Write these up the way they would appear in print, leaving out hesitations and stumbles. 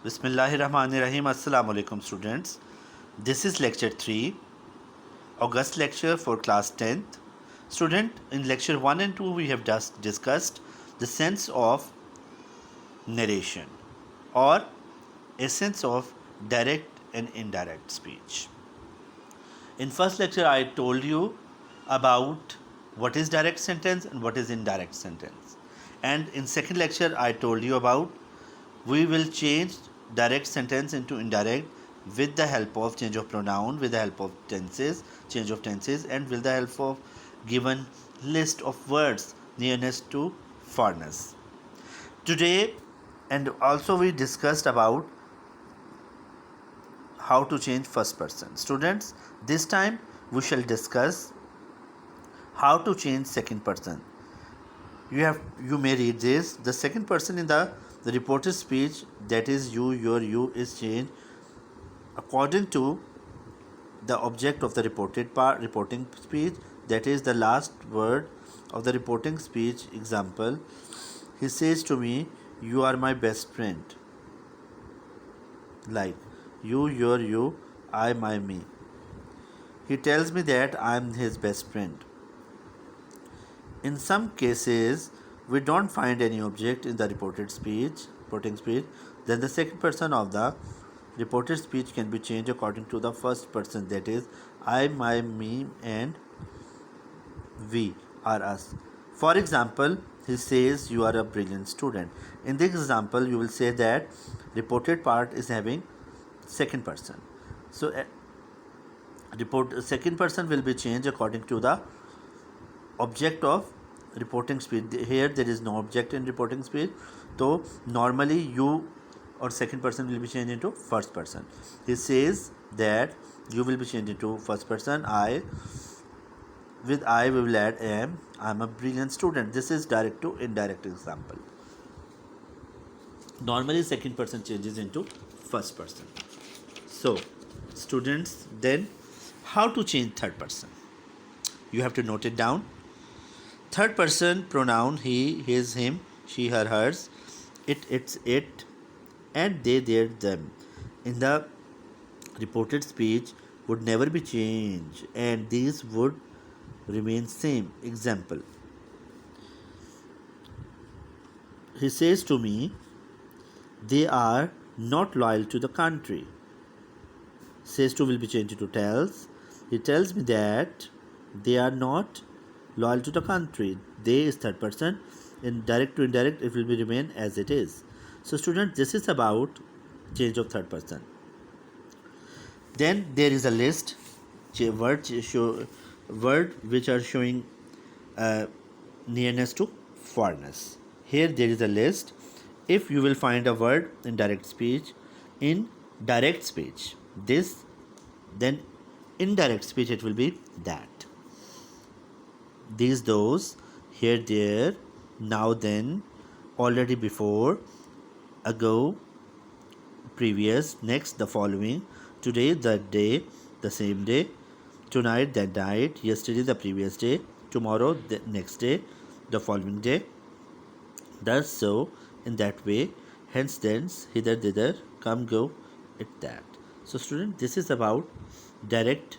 Bismillahirrahmanirrahim. Assalamu alaikum students. This is lecture 3, August lecture for class 10th. Student, in lecture 1 and 2 we have just discussed the sense of narration or essence of direct and indirect speech. In first lecture I told you about what is direct sentence and what is indirect sentence. And in second lecture I told you about we will change direct sentence into indirect with the help of change of pronoun, with the help of tenses, change of tenses, and with the help of given list of words nearest to farness. Today, and also we discussed about how to change first person. Students, this time we shall discuss how to change second person. You may read this. The second person in the reported speech, that is you, your, you, is changed according to the object of the reporting speech, that is the last word of the reporting speech. Example, he says to me, you are my best friend. Like you, your, you, I, my, me. He tells me that I am his best friend. In some cases, we don't find any object in the reporting speech, then the second person of the reported speech can be changed according to the first person, that is I, my, me, and we are us. For example, he says you are a brilliant student. In this example, you will say that reported part is having second person. So second person will be changed according to the object of reporting speed. Here there is no object in reporting speed, so normally you or second person will be changed into first person. He says that you will be changed into first person. I, with I we will add am. I am a brilliant student. This is direct to indirect example. Normally second person changes into first person. So students, then how to change third person? You have to note it down. Third person pronoun he, his, him, she, her, hers, it, its, it, and they, their, them in the reported speech would never be changed, and these would remain same. Example, he says to me, they are not loyal to the country. Says to will be changed to tells. He tells me that they are not loyal to the country. They is third person. In direct to indirect, it will be remain as it is. So student, this is about change of third person. Then there is a list word which are showing nearness to farness. Here there is a list. If you will find a word in direct speech, in direct speech, this, then indirect speech it will be that. These, those, here, there, now, then, already, before, ago, previous, next, the following, today, that day, the same day, tonight, that night, yesterday, the previous day, tomorrow, the next day, the following day. Thus, so, in that way, hence, thence, hither, thither, come, go, it, that. So student, this is about direct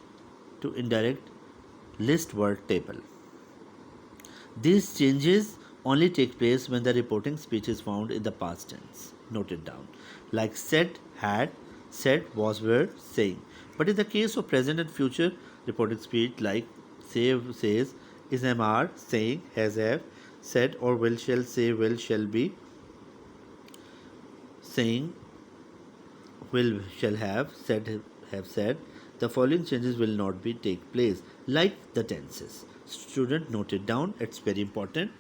to indirect list word table. These changes only take place when the reporting speech is found in the past tense. Note it down. Like said, had, said, was, were, saying. But in the case of present and future reporting speech, like say, says, is, am, are, saying, has, have, said, or will, shall, say, will, shall be, saying, will, shall have, said, have said, the following changes will not be take place, like the tenses. Student, note it down. It's very important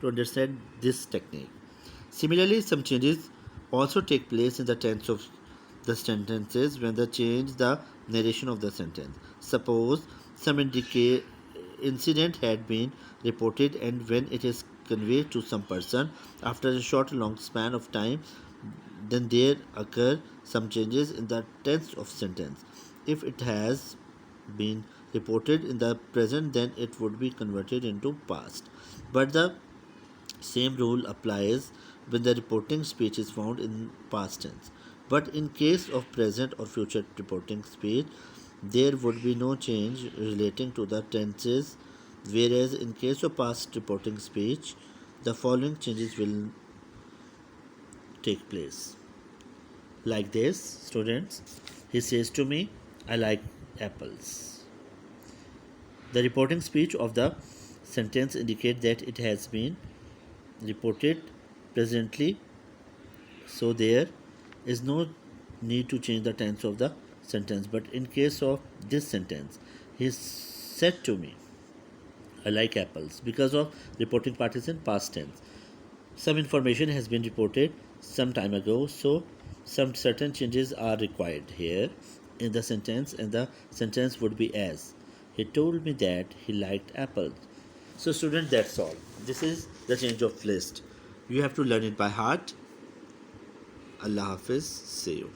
to understand this technique. Similarly, some changes also take place in the tense of the sentences when they change the narration of the sentence. Suppose some incident had been reported, and when it is conveyed to some person after a short or long span of time, then there occur some changes in the tense of sentence. If it has been reported in the present, then it would be converted into past. But the same rule applies when the reporting speech is found in past tense. But in case of present or future reporting speech, there would be no change relating to the tenses, whereas in case of past reporting speech, the following changes will take place. Like this, students, he says to me, I like apples. The reporting speech of the sentence indicate that it has been reported presently, so there is no need to change the tense of the sentence. But in case of this sentence, he said to me, I like apples, because of reporting part is in past tense. Some information has been reported some time ago, so some certain changes are required here in the sentence, and the sentence would be as he told me that he liked apples. So, student, that's all. This is the change of list. You have to learn it by heart. Allah Hafiz. See you.